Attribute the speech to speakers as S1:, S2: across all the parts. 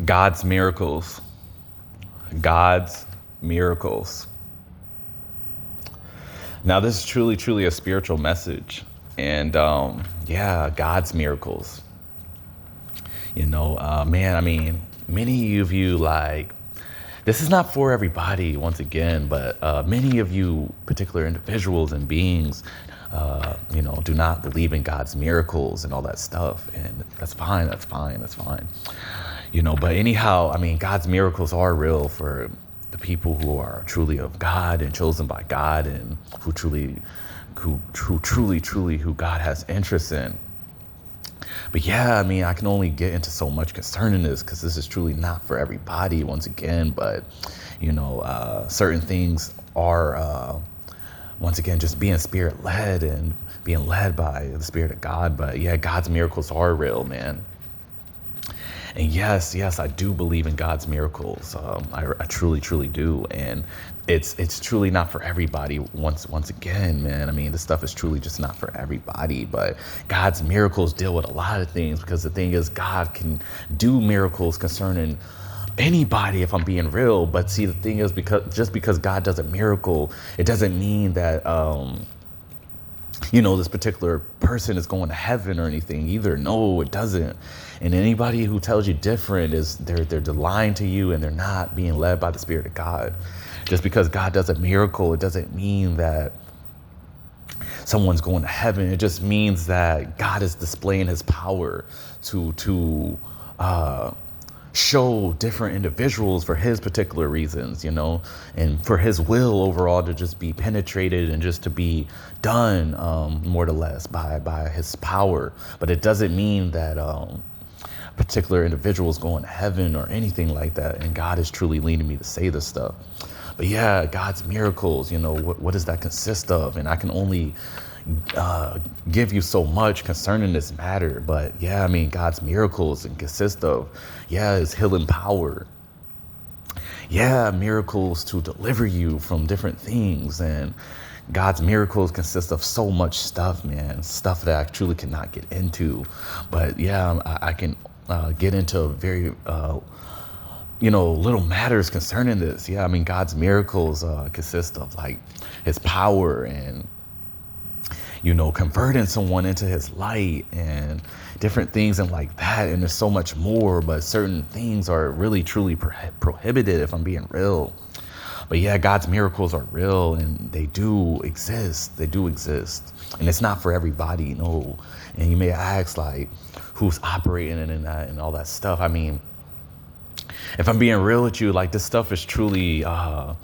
S1: God's miracles. God's miracles. Now, this is truly, truly a spiritual message. And yeah, God's miracles. Man, I mean, many of you, like, this is not for everybody, once again, but many of you particular individuals and beings, do not believe in God's miracles and all that stuff. And that's fine. That's fine. That's fine. But anyhow, I mean, God's miracles are real for the people who are truly of God and chosen by God, and who truly, who God has interest in. But yeah, I mean, I can only get into so much concerning this because this is truly not for everybody, once again. But, certain things are, once again, just being spirit led and being led by the Spirit of God. But yeah, God's miracles are real, man. And yes, I do believe in God's miracles. I truly, truly do. And it's truly not for everybody. Once again, man, I mean, this stuff is truly just not for everybody. But God's miracles deal with a lot of things, because the thing is, God can do miracles concerning anybody, if I'm being real. But see, the thing is, because God does a miracle, it doesn't mean that this particular person is going to heaven or anything either. No, it doesn't. And anybody who tells you different is they're lying to you, and they're not being led by the Spirit of God. Just because God does a miracle, it doesn't mean that someone's going to heaven. It just means that God is displaying his power to show different individuals for his particular reasons, and for his will overall to just be penetrated and just to be done, more or less by his power. But it doesn't mean that particular individuals going to heaven or anything like that. And God is truly leading me to say this stuff. But yeah, God's miracles, what does that consist of? And I can only give you so much concerning this matter. But yeah, I mean, God's miracles and consist of, his healing power. Yeah, miracles to deliver you from different things. And God's miracles consist of so much stuff, man, stuff that I truly cannot get into. But yeah, I can get into very little matters concerning this. Yeah, I mean, God's miracles consist of, like, his power and converting someone into his light and different things and like that. And there's so much more, but certain things are really, truly prohibited, if I'm being real. But yeah, God's miracles are real, and they do exist. They do exist. And it's not for everybody, no. And you may ask, like, who's operating in that and all that stuff. I mean, if I'm being real with you, like, this stuff is truly in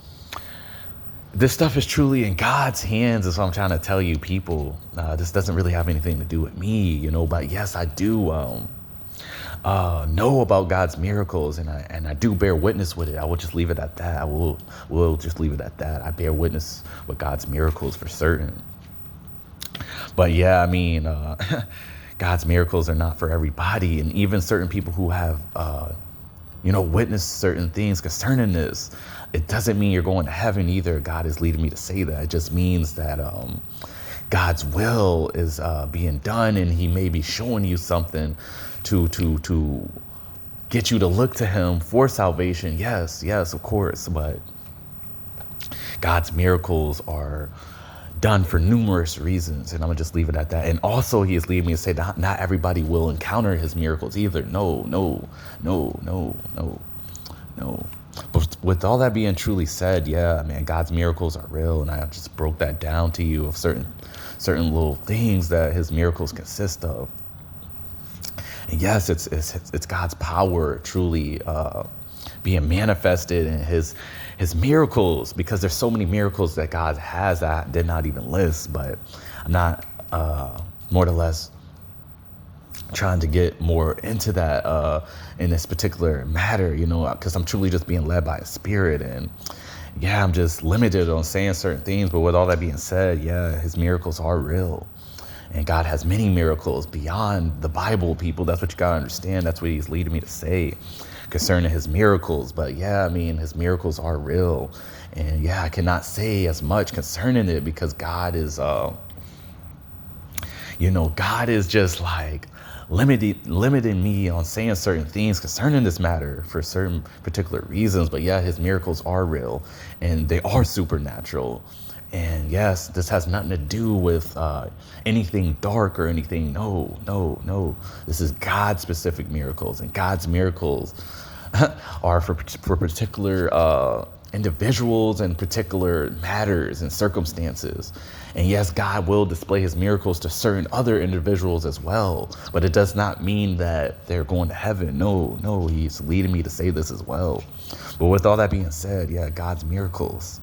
S1: God's hands, is what I'm trying to tell you, people. This doesn't really have anything to do with me, but yes, I do know about God's miracles, and I do bear witness with it. I will just leave it at that. I will just leave it at that. I bear witness with God's miracles for certain. But yeah, I mean, God's miracles are not for everybody, and even certain people who have witnessed certain things concerning this, it doesn't mean you're going to heaven either. God is leading me to say that. It just means that God's will is being done, and he may be showing you something to get you to look to him for salvation. Yes, of course. But God's miracles are done for numerous reasons, and I'm gonna just leave it at that. And also, he is leading me to say that not everybody will encounter his miracles either. No. But with all that being truly said, yeah, man, God's miracles are real, and I just broke that down to you of certain little things that his miracles consist of. And yes, it's God's power truly being manifested in his miracles, because there's so many miracles that God has that I did not even list. But I'm not more or less trying to get more into that in this particular matter, because I'm truly just being led by a spirit. And yeah, I'm just limited on saying certain things. But with all that being said, yeah, his miracles are real. And God has many miracles beyond the Bible, people. That's what you got to understand. That's what he's leading me to say concerning his miracles. But yeah, I mean, his miracles are real. And yeah, I cannot say as much concerning it, because God is, God is just like limiting me on saying certain things concerning this matter for certain particular reasons. But yeah, his miracles are real and they are supernatural. And yes, this has nothing to do with anything dark or anything. No. This is God's specific miracles, and God's miracles are for particular individuals and particular matters and circumstances. And yes, God will display his miracles to certain other individuals as well, but it does not mean that they're going to heaven. No, he's leading me to say this as well. But with all that being said, yeah, God's miracles